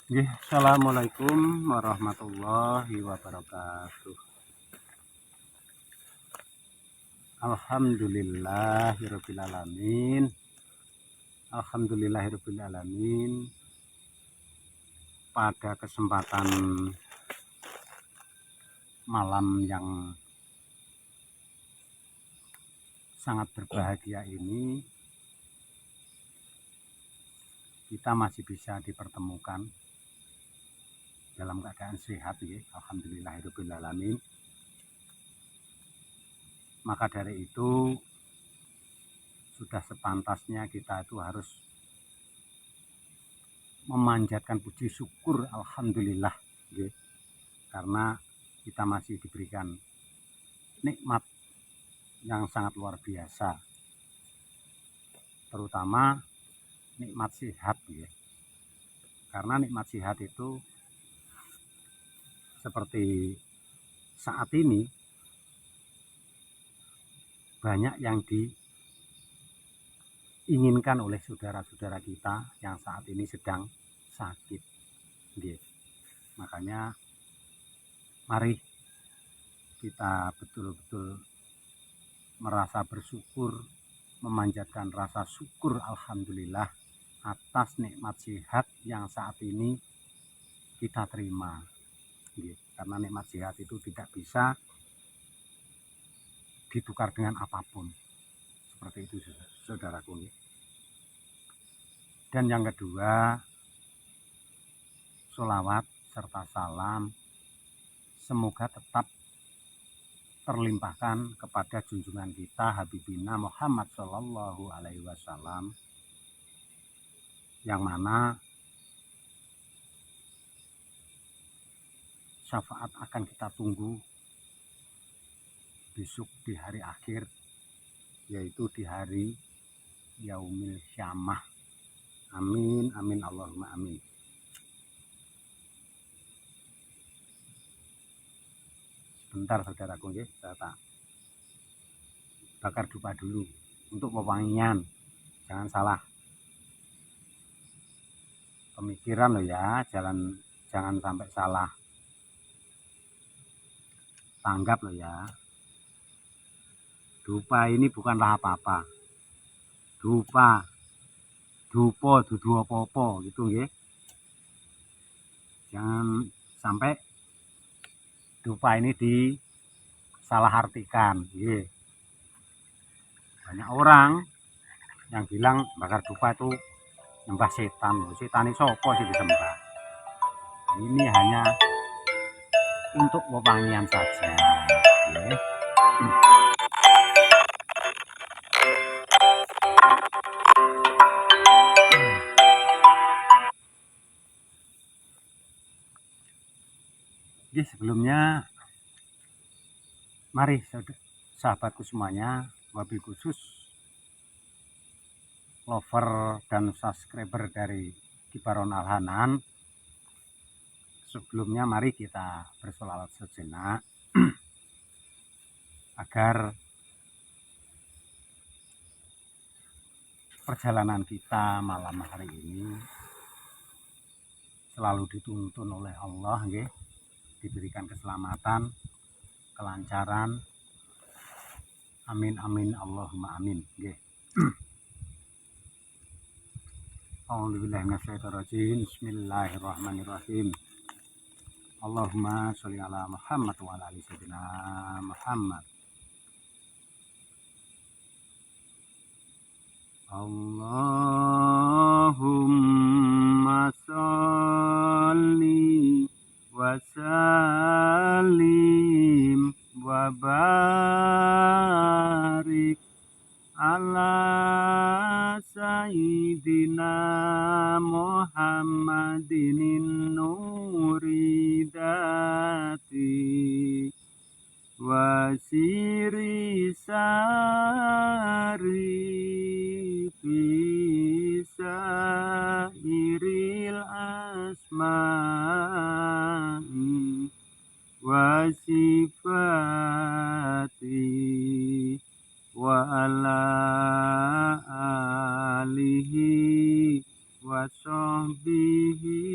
Assalamualaikum warahmatullahi wabarakatuh. Alhamdulillahirobbilalamin. Alhamdulillahirobbilalamin. Pada kesempatan malam yang sangat berbahagia ini, kita masih bisa dipertemukan dalam keadaan sehat, ya. Alhamdulillahirobbilalamin. Maka dari itu sudah sepantasnya kita itu harus memanjatkan puji syukur alhamdulillah, ya. Karena kita masih diberikan nikmat yang sangat luar biasa, terutama nikmat sehat, ya. Karena nikmat sehat itu seperti saat ini banyak yang diinginkan oleh saudara-saudara kita yang saat ini sedang sakit, ya. Makanya mari kita betul-betul merasa bersyukur, memanjatkan rasa syukur alhamdulillah atas nikmat sehat yang saat ini kita terima, ya. Karena nikmat sehat itu tidak bisa ditukar dengan apapun, seperti itu saudaraku. Dan yang kedua, sholawat serta salam semoga tetap terlimpahkan kepada junjungan kita Habibina Muhammad Shallallahu Alaihi Wasallam, yang mana syafaat akan kita tunggu besok di hari akhir, yaitu di hari Yaumil Syamah. Amin, amin, Allahumma amin. Sebentar saudaraku, ya, saya tak bakar dupa dulu untuk pewangian. Jangan salah pemikiran loh ya, jangan sampai salah tanggap loh ya. Dupa ini bukanlah apa-apa. Dupa, dupo, dudu apa-apa gitu, ya. Jangan sampai dupa ini disalahartikan, ya. Banyak orang yang bilang bakar dupa itu nyembah setan. Setan itu sopo sih disembah. Ini hanya untuk wewangian saja, ya. Jadi sebelumnya mari sahabatku semuanya, wabil khusus lover dan subscriber dari Kibaron Al-Hanan, sebelumnya mari kita bersolawat sejenak agar perjalanan kita malam hari ini selalu dituntun oleh Allah, ya. Diberikan keselamatan, kelancaran, amin, amin, Allahumma amin, ya. A'udzubillahiminasyaitonirrajim. Bismillahirrahmanirrahim. Allahumma sholli ala Muhammad wa ala ali sayyidina Muhammad. Allahumma sholli wa sallim wa barik ala sayyidina Muhammadin nuridati wa siri sari bisa iril asma'i wa sifati wa ala alihi wa sahbihi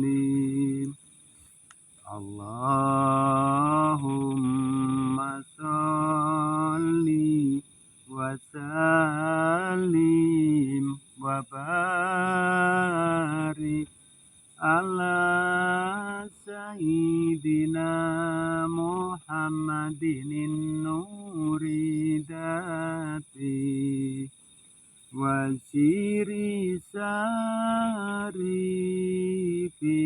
dhalim. Allahumma sholli wa sallim wa barik ala sayyidina Muhammadin nuridati wa siri sari fi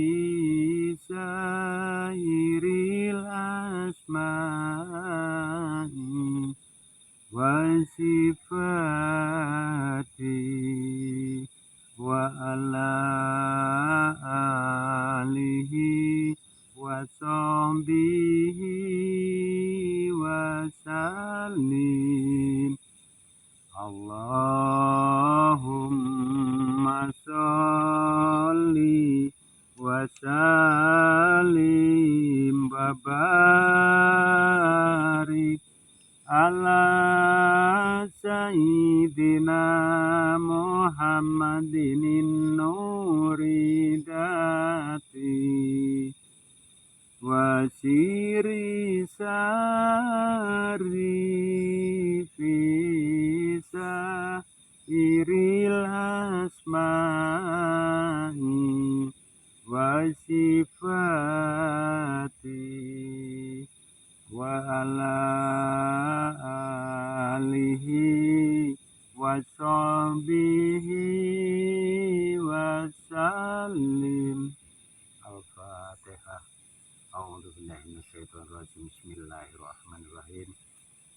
sairil asma'i wa sifati wa ala alihi wa sahbihi wa sallim. Allahumma sholli wa sallim wa barik ala sayyidina Muhammadin nuridati wa siri sari fi sairil asma'i wa sifati wa ala alihi wa sahbihi wa sallim. Al-Fatihah. A'udzubillahi minasyaitonirrajim. Bismillahirrahmanirrahim.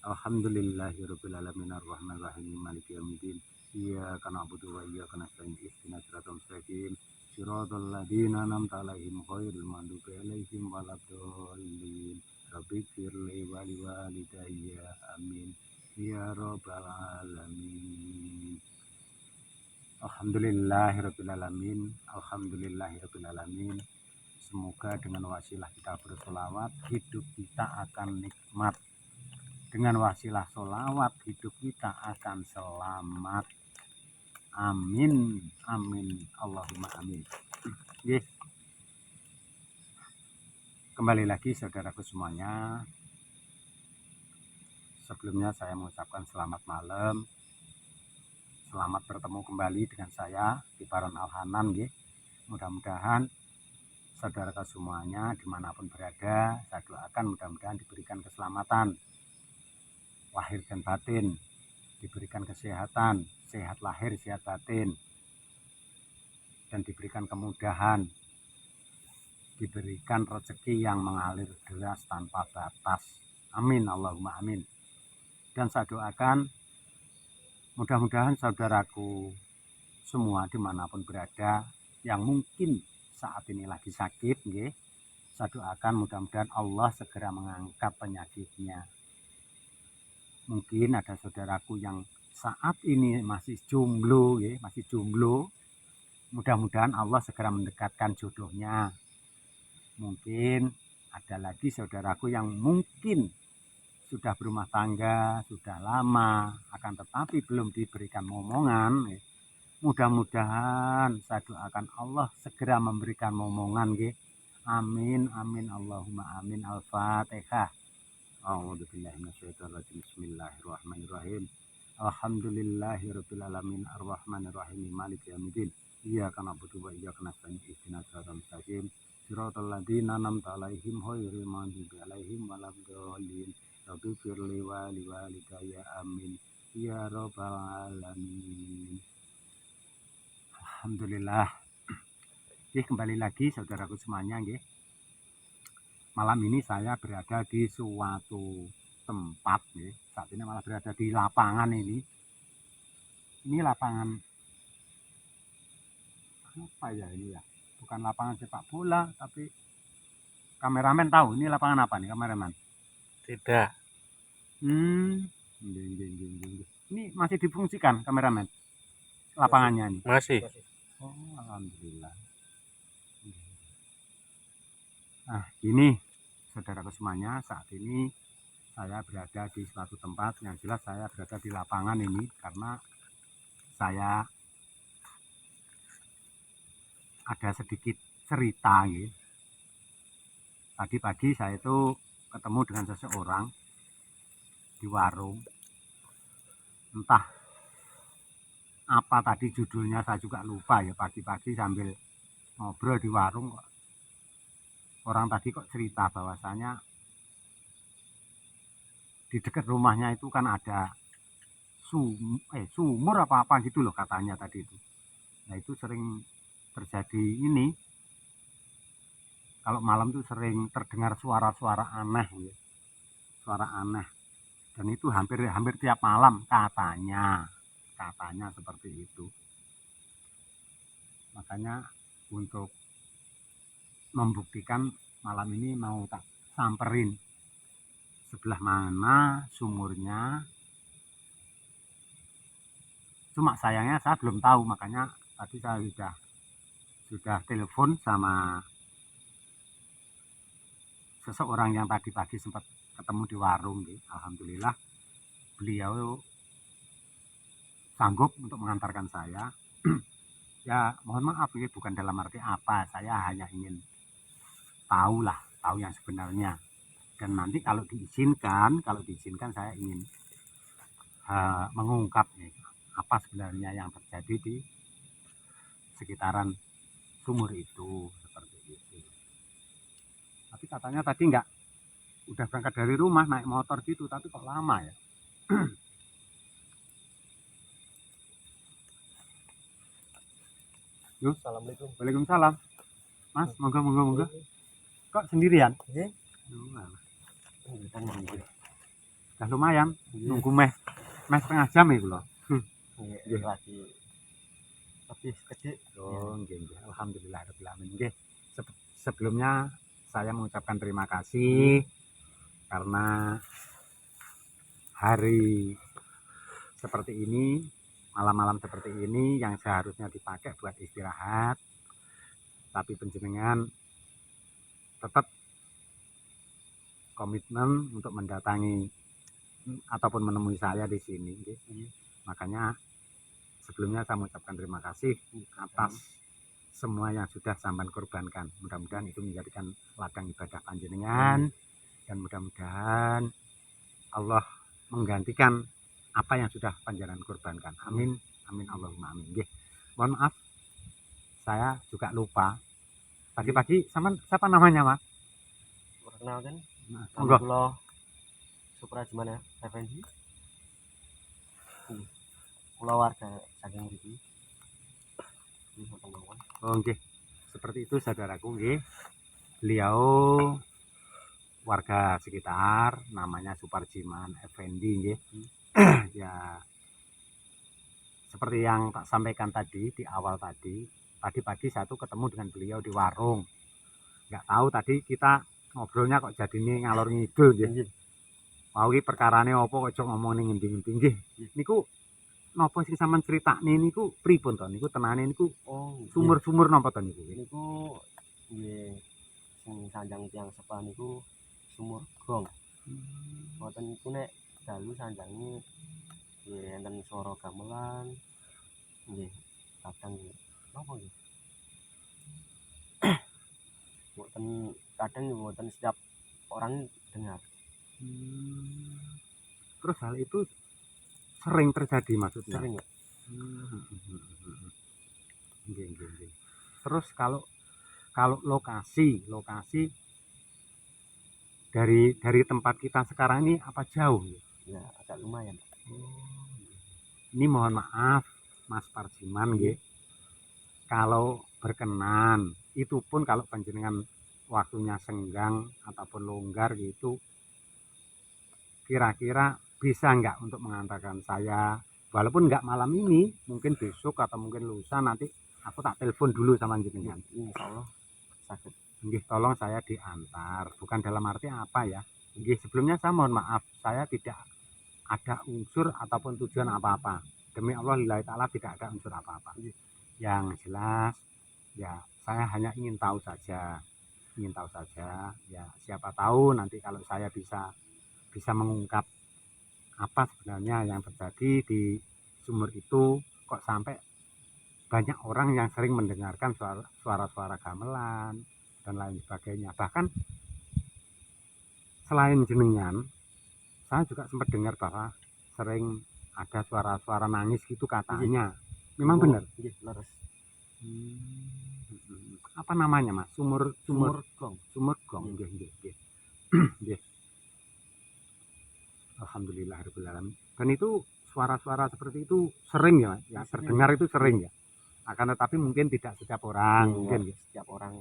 Alhamdulillahirabbil alamin arrahmanir rahim maliki yaumiddin. Iyyaka na'budu wa iyyaka nasta'in ihdinas siratal mustaqim siratal ladzina an'amta 'alaihim ghairil maghdubi 'alaihim waladdallin. Rabbighfirli wa liwalidayya amin ya rabbal alamin. Alhamdulillahirabbil alamin. Alhamdulillahirabbil alamin. Semoga dengan wasilah kita bersolawat hidup kita akan nikmat. Dengan wasilah solawat hidup kita akan selamat. Amin. Amin. Allahumma amin. Ye. Kembali lagi saudaraku semuanya. Sebelumnya saya mengucapkan selamat malam. Selamat bertemu kembali dengan saya di Baron Al-Hanan. Mudah-mudahan saudaraku semuanya dimanapun berada, saya doakan mudah-mudahan diberikan keselamatan lahir dan batin, diberikan kesehatan, sehat lahir, sehat batin, dan diberikan kemudahan, diberikan rezeki yang mengalir deras tanpa batas. Amin, Allahumma amin. Dan saya doakan mudah-mudahan saudaraku semua dimanapun berada yang mungkin saat ini lagi sakit, saya doakan mudah-mudahan Allah segera mengangkat penyakitnya. Mungkin ada saudaraku yang saat ini masih jomblo, mudah-mudahan Allah segera mendekatkan jodohnya. Mungkin ada lagi saudaraku yang mungkin sudah berumah tangga, sudah lama, akan tetapi belum diberikan momongan. Mudah-mudahan saya doakan Allah segera memberikan momongan. Amin, amin, Allahumma amin. Al-Fatihah. A'udzubillahi minasyaitonirrajim. Bismillahirrahmanirrahim. Alhamdulillahirabbil alamin arrahmanir rahim maliki yaumiddin. Iyyaka na'budu wa iyyaka nasta'in ihdinas siratal mustaqim siratal ladzina an'amta 'alaihim ghairil maghdubi 'alaihim waladdallin. Rabbighfirli wa liwalidayya amin ya rabbal alamin. Alhamdulillah. Kembali lagi saudaraku semuanya. Malam ini saya berada di suatu tempat. Saat ini malah berada di lapangan ini. Ini lapangan apa ya ini ya? Bukan lapangan sepak bola, tapi kameramen tahu ini lapangan apa nih kameramen? Tidak. Ini masih difungsikan kameramen lapangannya ini? Masih. Oh, alhamdulillah. Nah, ini saudaraku semuanya, saat ini saya berada di suatu tempat. Yang jelas saya berada di lapangan ini karena saya ada sedikit cerita gitu. Tadi pagi saya itu ketemu dengan seseorang di warung, entah apa tadi judulnya saya juga lupa ya. Pagi-pagi sambil ngobrol di warung kok orang tadi kok cerita bahwasanya di dekat rumahnya itu kan ada sumur apa-apa gitu loh katanya tadi itu. Nah itu sering terjadi ini, kalau malam tuh sering terdengar suara-suara aneh ya. Suara aneh, dan itu hampir tiap malam katanya seperti itu. Makanya untuk membuktikan malam ini mau tak samperin sebelah mana sumurnya. Cuma sayangnya saya belum tahu, makanya tadi saya sudah telepon sama seseorang yang tadi pagi sempat ketemu di warung. Alhamdulillah beliau sanggup untuk mengantarkan saya. Ya mohon maaf ya, bukan dalam arti apa, saya hanya ingin tahu yang sebenarnya. Dan nanti kalau diizinkan saya ingin mengungkap apa sebenarnya yang terjadi di sekitaran sumur itu, seperti itu. Tapi katanya tadi udah berangkat dari rumah naik motor gitu, tapi kok lama ya. Yuk, Assalamualaikum. Waalaikumsalam. Mas, monggo. Kok sendirian? Nggih. Udah lumayan, nunggu meh setengah jam ya lho. Nggih, lagi lebih gede. Oh, nggih. Alhamdulillah. Nggih. Sebelumnya saya mengucapkan terima kasih karena hari seperti ini, malam-malam seperti ini yang seharusnya dipakai buat istirahat, tapi penjenengan tetap komitmen untuk mendatangi ataupun menemui saya di sini. Makanya sebelumnya saya mengucapkan terima kasih atas semua yang sudah sampean korbankan. Mudah-mudahan itu menjadikan ladang ibadah panjenengan, dan mudah-mudahan Allah menggantikan apa yang sudah panjenengan korbankan. Amin Allahumma amin. Mohon maaf, saya juga lupa. Pagi-pagi siapa namanya, Mas? Perkenalkan, Monggo. Kula Suprajimana Effendi. Kula warga saking mriki. Oh nggih. Seperti itu saudaraku nggih. Beliau warga sekitar, namanya Suparjiman Effendi nggih. Ya seperti yang tak sampaikan tadi di awal tadi pagi saya tuh ketemu dengan beliau di warung. Nggak tahu tadi kita ngobrolnya kok jadi ini ngalor ngidul nggih. Mau iki perkarane apa kok ngomong ning ngendi-ngendi nggih. Niku napa sing sampean critakne niku pripun to? Niku tenane niku sumur-sumur napa to niku? Niku nggih sing sanjang tiyang sepa niku sumur gong. Mboten niku nek dalu sanjange nggih enten swara gamelan. Nggih, kadang napa nggih? Mboten setiap orang dengar. Terus hal itu sering terjadi maksudnya? Sering ya. Nggih. Terus kalau lokasi dari tempat kita sekarang ini apa jauh? Ya agak lumayan. Ini mohon maaf Mas Parjiman nggih. Kalau berkenan, itu pun kalau panjenengan waktunya senggang ataupun longgar gitu, kira-kira bisa nggak untuk mengantarkan saya, walaupun nggak malam ini, mungkin besok atau mungkin lusa, nanti aku tak telepon dulu sama jenengan. Insyaallah sakit. Nggih, tolong saya diantar, bukan dalam arti apa ya. Nggih, sebelumnya saya mohon maaf, saya tidak ada unsur ataupun tujuan apa-apa. Demi Allah lillahi ta'ala tidak ada unsur apa-apa. Yang jelas ya saya hanya ingin tahu saja. Ya siapa tahu nanti kalau saya bisa mengungkap apa sebenarnya yang terjadi di sumur itu, kok sampai banyak orang yang sering mendengarkan suara-suara gamelan dan lain sebagainya. Bahkan selain jenengan, saya juga sempat dengar bahwa sering ada suara-suara nangis gitu katanya. Memang benar? Nggih, leres. Apa namanya, Mas? Sumur Gong. Sumur gong. Nggih, nggih, nggih. Nggih. Alhamdulillahirabbil alamin. Dan itu suara-suara seperti itu sering ya, Mas? Ya, terdengar itu sering ya. Akan tetapi mungkin tidak setiap orang, mungkin ya. Setiap orang.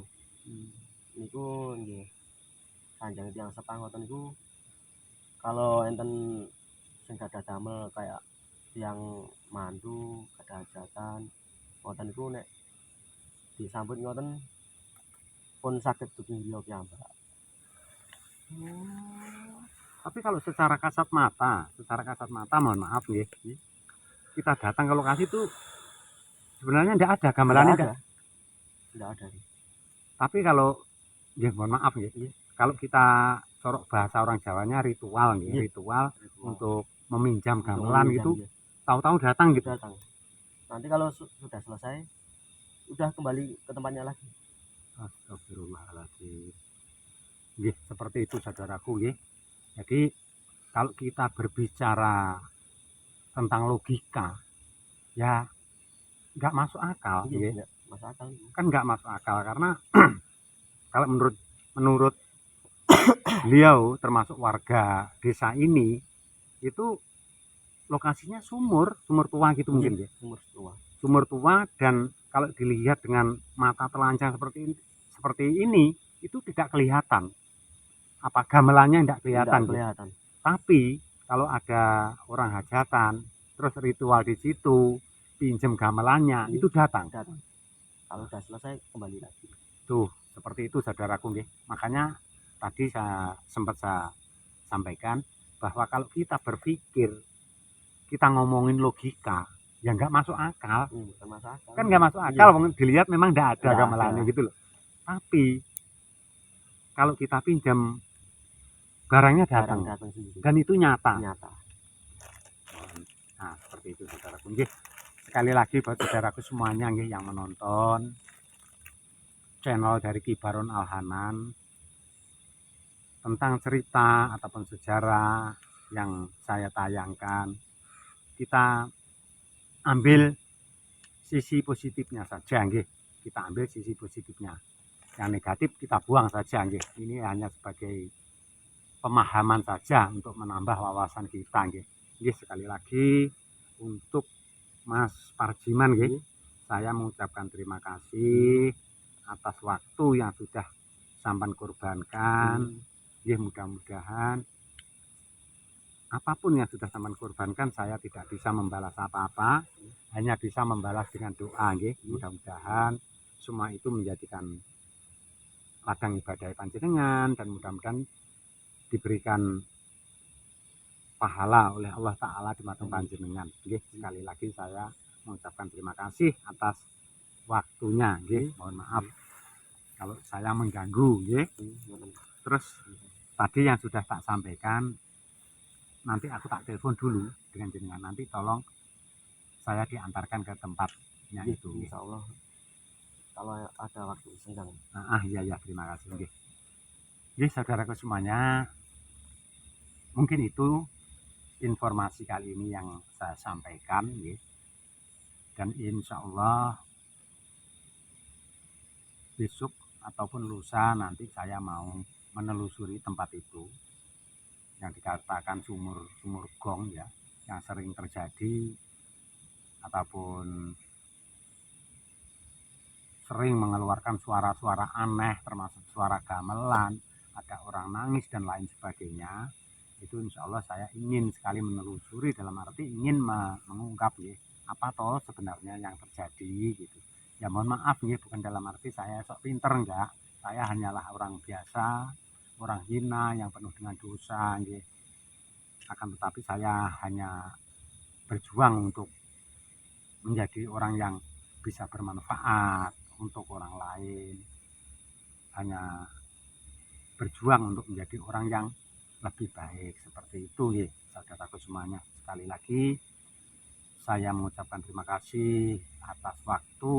Niku nggih. Sanjang tiyang sepah ngoten niku kalau enten sing gadah damel kayak tiyang mandu, gadah hajatan, ngoten niku nek disambut ngoten pun saged dugi griya piyambak. Tapi kalau secara kasat mata mohon maaf nggih, kita datang ke lokasi itu sebenarnya tidak ada gamelannya, Tidak ada. Tapi kalau ya mohon maaf nggih, kalau kita corok bahasa orang Jawanya ritual nggih, ritual untuk meminjam gamelan gitu, tahu-tahu datang gitu. Nanti kalau sudah selesai, udah kembali ke tempatnya lagi. Astagfirullahaladzim. Nggih, seperti itu saudaraku nggih. Jadi kalau kita berbicara tentang logika, ya nggak masuk akal, nggih. Masuk akal. Kan nggak masuk akal karena kalau menurut beliau termasuk warga desa ini itu lokasinya sumur tua gitu mungkin ya. Sumur tua dan kalau dilihat dengan mata telanjang seperti ini itu tidak kelihatan. Apa gamelannya tidak kelihatan. Tapi kalau ada orang hajatan terus ritual di situ pinjam gamelannya itu datang. Kalau sudah selesai kembali lagi. Tuh seperti itu saudaraku nggih. Makanya tadi sempat saya sampaikan bahwa kalau kita berpikir kita ngomongin logika ya nggak masuk akal. Kan nggak masuk akal. Dilihat memang tidak ada gamelannya gitu loh. Tapi kalau kita pinjam barangnya datang dan itu nyata. Nah seperti itu saudaraku nggih. Sekali lagi buat saudaraku semuanya nggih yang menonton channel dari Kibarun Al-Hanan tentang cerita ataupun sejarah yang saya tayangkan, kita ambil sisi positifnya saja nggih. Kita ambil sisi positifnya. Yang negatif kita buang saja nggih. Ini hanya sebagai pemahaman saja untuk menambah wawasan kita nggih. Nggih sekali lagi untuk Mas Parjiman nggih, saya mengucapkan terima kasih atas waktu yang sudah sampean korbankan. Nggih mudah-mudahan apapun yang sudah sampean korbankan saya tidak bisa membalas apa-apa, hanya bisa membalas dengan doa nggih. Mudah-mudahan semua itu menjadikan ladang ibadah panjenengan dan mudah-mudahan diberikan pahala oleh Allah Ta'ala di mata panjenengan. Nggih, sekali lagi saya mengucapkan terima kasih atas waktunya nggih. Mohon maaf kalau saya mengganggu nggih. Terus tadi yang sudah tak sampaikan nanti aku tak telepon dulu dengan jenengan, nanti tolong saya diantarkan ke tempatnya itu. Insya Allah kalau ada waktu senggang. Iya terima kasih nggih. Nggih saudaraku semuanya, mungkin itu informasi kali ini yang saya sampaikan nggih. Dan insya Allah besok ataupun lusa nanti saya mau menelusuri tempat itu yang dikatakan sumur gong ya, yang sering terjadi ataupun sering mengeluarkan suara-suara aneh termasuk suara gamelan, ada orang nangis dan lain sebagainya. Itu insya Allah saya ingin sekali menelusuri, dalam arti ingin mengungkap ya, apa toh sebenarnya yang terjadi gitu. Ya mohon maaf ya, bukan dalam arti saya sok pinter enggak, saya hanyalah orang biasa, orang hina yang penuh dengan dosa ya. Akan tetapi saya hanya berjuang untuk menjadi orang yang bisa bermanfaat untuk orang lain, hanya berjuang untuk menjadi orang yang lebih baik, seperti itu ya saudaraku semuanya. Sekali lagi saya mengucapkan terima kasih atas waktu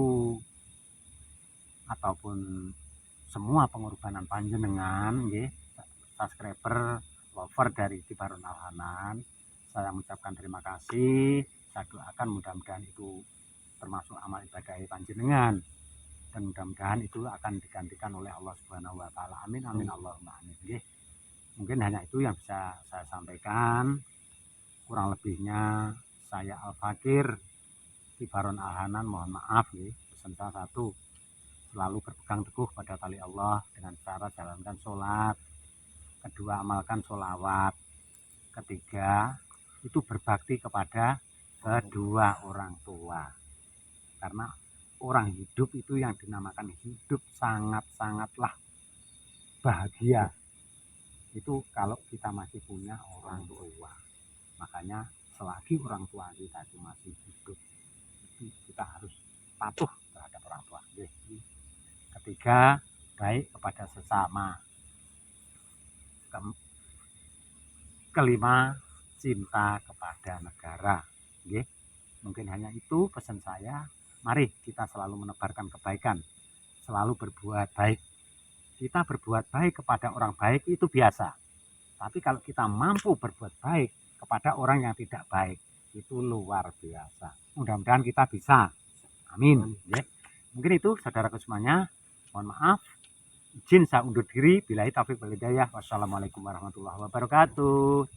ataupun semua pengorbanan panjenengan nggih, subscriber lover dari Tibarun Al-Hanan. Saya mengucapkan terima kasih. Saya doakan mudah-mudahan itu termasuk amal ibadah panjenengan, dan mudah-mudahan itu akan digantikan oleh Allah Subhanahu wa taala. Amin amin Allahumma amin. Nggih. Mungkin hanya itu yang bisa saya sampaikan. Kurang lebihnya saya Al-Fakir Tibarun Al-Hanan mohon maaf nggih. Pesan saya satu, selalu berpegang teguh pada tali Allah dengan cara jalankan sholat. Kedua, amalkan sholawat. Ketiga, itu berbakti kepada kedua orang tua. Karena orang hidup itu yang dinamakan hidup sangat-sangatlah bahagia. Itu kalau kita masih punya orang tua. Makanya selagi orang tua kita itu masih hidup, itu kita harus patuh terhadap orang tua. Ketiga, baik kepada sesama. Kelima, cinta kepada negara. Mungkin hanya itu pesan saya. Mari kita selalu menebarkan kebaikan, selalu berbuat baik. Kita berbuat baik kepada orang baik itu biasa. Tapi kalau kita mampu berbuat baik kepada orang yang tidak baik, itu luar biasa. Mudah-mudahan kita bisa. Amin. Mungkin itu saudaraku semuanya. Mohon maaf. Izin saya undur diri. Billahi taufiq wal hidayah. Wassalamualaikum warahmatullahi wabarakatuh.